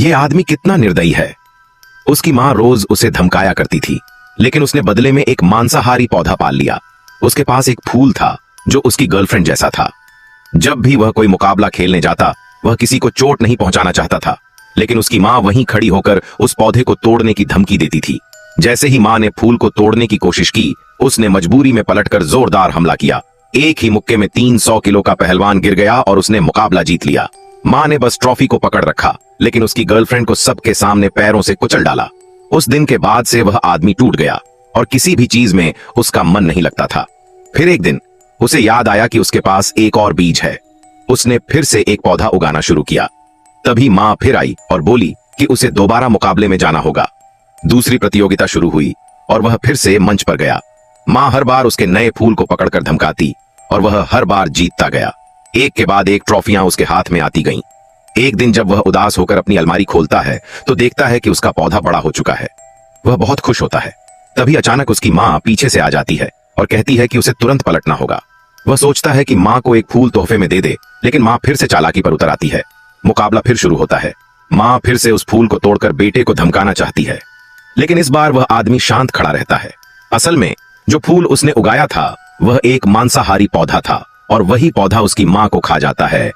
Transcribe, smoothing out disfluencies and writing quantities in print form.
ये आदमी कितना निर्दयी है। उसकी माँ रोज उसे धमकाया करती थी, लेकिन उसने बदले में एक मांसाहारी पौधा पाल लिया। उसके पास एक फूल था जो उसकी गर्लफ्रेंड जैसा था। जब भी वह कोई मुकाबला खेलने जाता, वह किसी को चोट नहीं पहुंचाना चाहता था, लेकिन उसकी माँ वहीं खड़ी होकर उस पौधे को तोड़ने की धमकी देती थी। जैसे ही माँ ने फूल को तोड़ने की कोशिश की, उसने मजबूरी में पलटकर जोरदार हमला किया। एक ही मुक्के में 300 किलो का पहलवान गिर गया और उसने मुकाबला जीत लिया। माँ ने बस ट्रॉफी को पकड़ रखा, लेकिन उसकी गर्लफ्रेंड को सबके सामने पैरों से कुचल डाला। उस दिन के बाद से वह आदमी टूट गया और किसी भी चीज में उसका मन नहीं लगता था। फिर एक दिन उसे याद आया कि उसके पास एक और बीज है। उसने फिर से एक पौधा उगाना शुरू किया। तभी माँ फिर आई और बोली कि उसे दोबारा मुकाबले में जाना होगा। दूसरी प्रतियोगिता शुरू हुई और वह फिर से मंच पर गया। माँ हर बार उसके नए फूल को पकड़कर धमकाती और वह हर बार जीतता गया। एक के बाद एक ट्रॉफियां उसके हाथ में आती गईं। एक दिन जब वह उदास होकर अपनी अलमारी खोलता है तो देखता है कि उसका पौधा बड़ा हो चुका है। वह बहुत खुश होता है। तभी अचानक उसकी माँ पीछे से आ जाती है और कहती है कि उसे तुरंत पलटना होगा। वह सोचता है कि माँ को एक फूल तोहफे में दे दे, लेकिन माँ फिर से चालाकी पर उतर आती है। मुकाबला फिर शुरू होता है। माँ फिर से उस फूल को तोड़कर बेटे को धमकाना चाहती है, लेकिन इस बार वह आदमी शांत खड़ा रहता है। असल में जो फूल उसने उगाया था वह एक मांसाहारी पौधा था और वही पौधा उसकी माँ को खा जाता है।